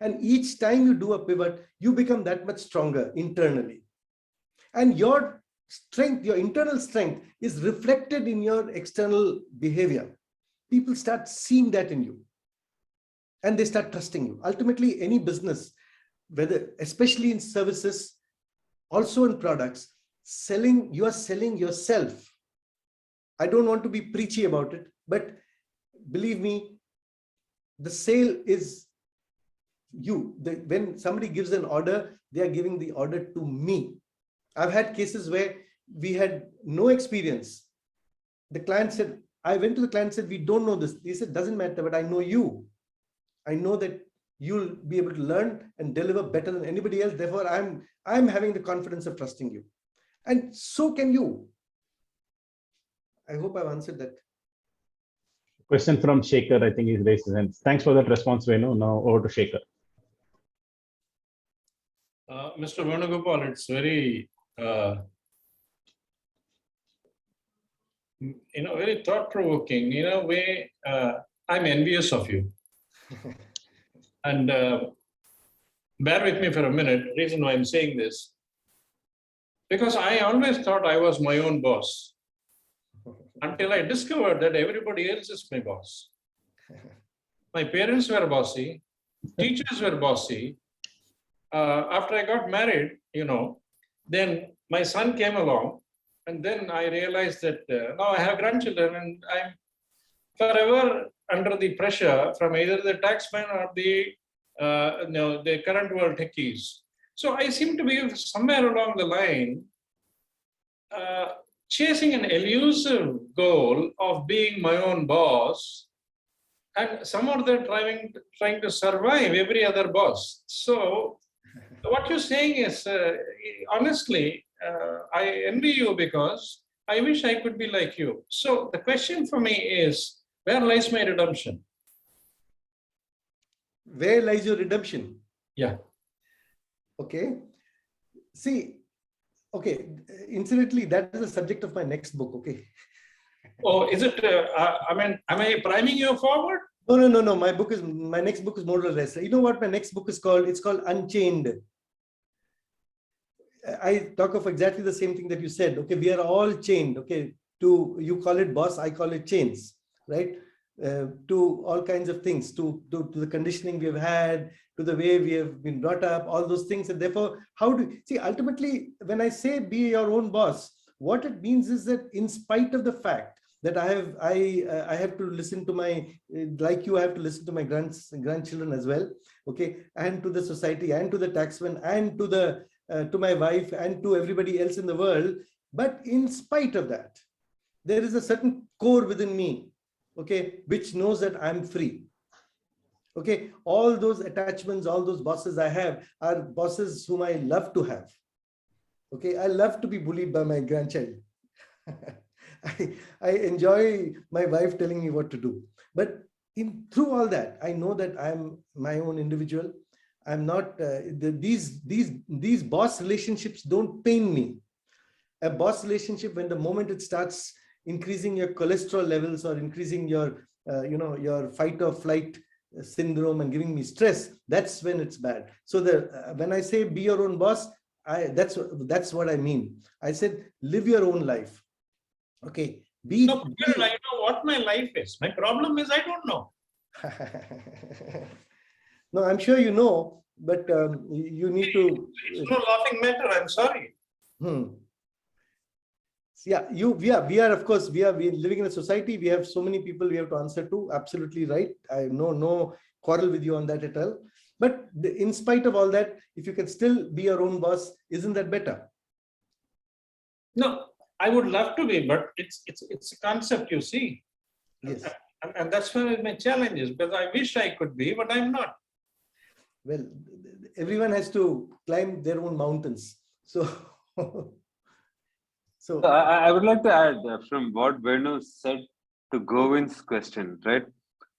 And each time you do a pivot, you become that much stronger internally. And your strength, your internal strength is reflected in your external behavior. People start seeing that in you and they start trusting you. Ultimately, any business, whether especially in services, also in products, you are selling yourself. I don't want to be preachy about it, but believe me, the sale is you. When somebody gives an order, they are giving the order to me. I've had cases where we had no experience. The client said, I went to the client and said, we don't know this. He said, doesn't matter, but I know you. I know that you'll be able to learn and deliver better than anybody else. Therefore, I'm having the confidence of trusting you. And so can you. I hope I've answered that. Question from Shekhar, I think he's raised his hand. Thanks for that response, Venu. Now over to Shekhar. Mr. Venugopal, it's very, very thought-provoking. In a way, I'm envious of you. And bear with me for a minute. The reason why I'm saying this, because I always thought I was my own boss until I discovered that everybody else is my boss. My parents were bossy, teachers were bossy. After I got married, then my son came along, and then I realized that now I have grandchildren and I'm forever under the pressure from either the taxman or the current world techies. So I seem to be somewhere along the line chasing an elusive goal of being my own boss, and somehow they're trying to survive every other boss. So what you're saying is, honestly, I envy you because I wish I could be like you. So the question for me is, where lies my redemption? Where lies your redemption? Yeah. Okay. See, okay. Incidentally, that is the subject of my next book. Okay. Oh, is it? Am I priming you forward? No. My next book is more or less. You know what my next book is called? It's called Unchained. I talk of exactly the same thing that you said. Okay, we are all chained. Okay, you call it boss, I call it chains, right? To all kinds of things, to the conditioning we have had, to the way we have been brought up, all those things. And therefore, ultimately, when I say be your own boss, what it means is that in spite of the fact that I have to listen to like you, I have to listen to my grandchildren as well, okay, and to the society and to the taxman and to my wife and to everybody else in the world. But in spite of that, there is a certain core within me, okay, which knows that I'm free. Okay, all those attachments, all those bosses I have are bosses whom I love to have. Okay, I love to be bullied by my grandchild. I enjoy my wife telling me what to do. But through all that, I know that I'm my own individual. I'm not, these boss relationships don't pain me. A boss relationship, when the moment it starts increasing your cholesterol levels or increasing your, your fight or flight syndrome and giving me stress, that's when it's bad. So when I say be your own boss, that's what I mean. I said, live your own life. Okay. I know what my life is. My problem is I don't know. No, I'm sure you know, but you need to. It's no laughing matter. I'm sorry. Yeah, we are of course we are living in a society. We have so many people we have to answer to. Absolutely right. I have no quarrel with you on that at all. But in spite of all that, if you can still be your own boss, isn't that better? No, I would love to be, but it's a concept, you see. Yes. And that's where my challenge is, because I wish I could be, but I'm not. Well, everyone has to climb their own mountains. So, So I would like to add from what Venu said to Govind's question, right?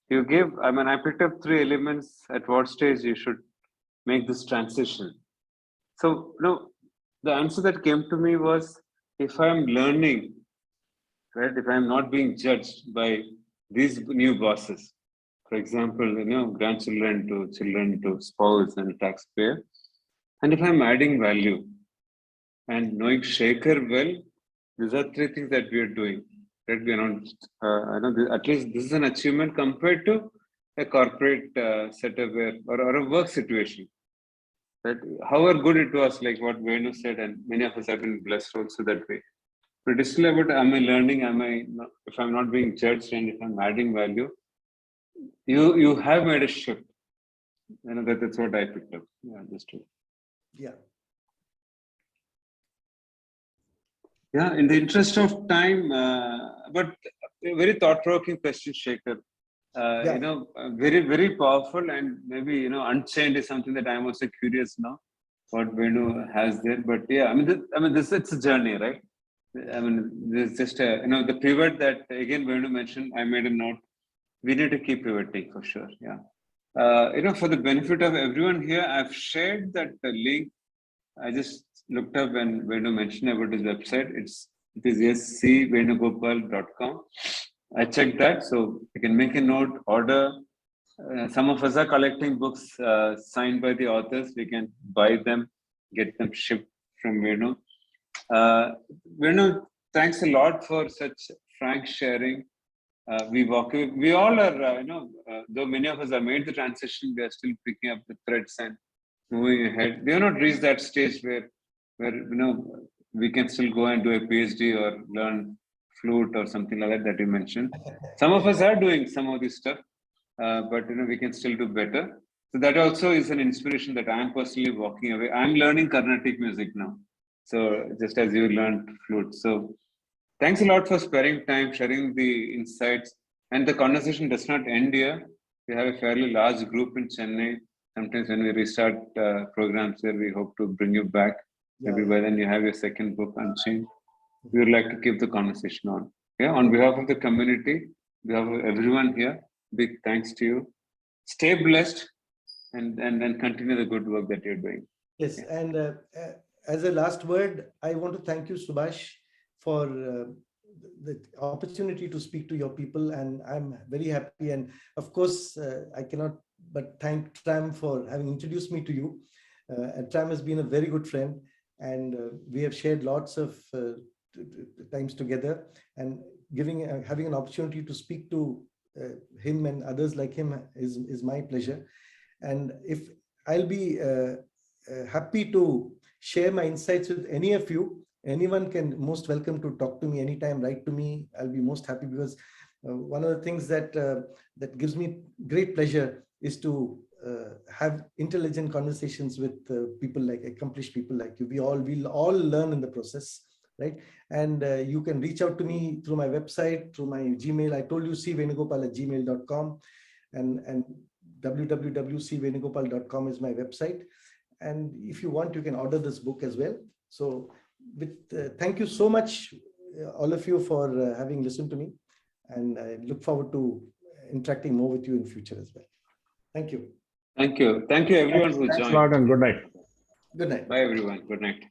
You gave, I mean, I picked up 3 elements at what stage you should make this transition. So, the answer that came to me was, if I'm learning, right, if I'm not being judged by these new bosses, for example, grandchildren to children to spouse and taxpayer, and if I'm adding value and knowing Shekhar well, these are 3 things that we are doing. Right? We are not, I know at least this is an achievement compared to a corporate setup or a work situation. Right? However good it was, like what Venu said, and many of us have been blessed also that way. But it's still about, am I learning? If I'm not being judged and if I'm adding value, you have made a shift. That's what I picked up. Yeah, just true. yeah. Yeah, in the interest of time, but a very thought-provoking question, Shekhar. Very, very powerful, and maybe Unchained is something that I'm also curious now what Venu has there. But yeah, it's a journey, right? I mean, there's just the pivot that again Venu mentioned. I made a note. We need to keep pivoting for sure. Yeah. For the benefit of everyone here, I've shared that link. I just looked up when Venu mentioned about his website. It is scvenugopal.com. I checked that, so you can make a note, order. Some of us are collecting books signed by the authors. We can buy them, get them shipped from Venu. Venu, thanks a lot for such frank sharing. We all are, though many of us have made the transition, we are still picking up the threads and moving ahead. We have not reached that stage where we can still go and do a PhD or learn flute or something like that you mentioned. Some of us are doing some of this stuff, but we can still do better. So that also is an inspiration that I'm personally walking away. I'm learning Carnatic music now. So just as you learned flute. So thanks a lot for sparing time, sharing the insights. And the conversation does not end here. We have a fairly large group in Chennai. Sometimes when we restart programs there, we hope to bring you back. Maybe by then you have your second book, Unchained. We would like to keep the conversation on. Yeah, on behalf of the community, on behalf of everyone here, big thanks to you. Stay blessed and continue the good work that you're doing. Yes, yeah. And as a last word, I want to thank you, Subhash, for the opportunity to speak to your people, and I'm very happy. And of course, I cannot but thank Tram for having introduced me to you. And Tram has been a very good friend, and we have shared lots of times together. And having an opportunity to speak to him and others like him is my pleasure. And if I'll be happy to share my insights with any of you. Anyone can most welcome to talk to me anytime, write to me. I'll be most happy, because one of the things that that gives me great pleasure is to have intelligent conversations with people like accomplished people like you. We'll all learn in the process, right? And you can reach out to me through my website, through my Gmail. I told you cvenugopal@gmail.com, and www.cvenugopal.com is my website. And if you want, you can order this book as well. So thank you so much, all of you, for having listened to me. And I look forward to interacting more with you in future as well. Thank you. Thank you. Thank you, everyone who joined. Thanks a lot, and good night. Good night. Bye, everyone. Good night.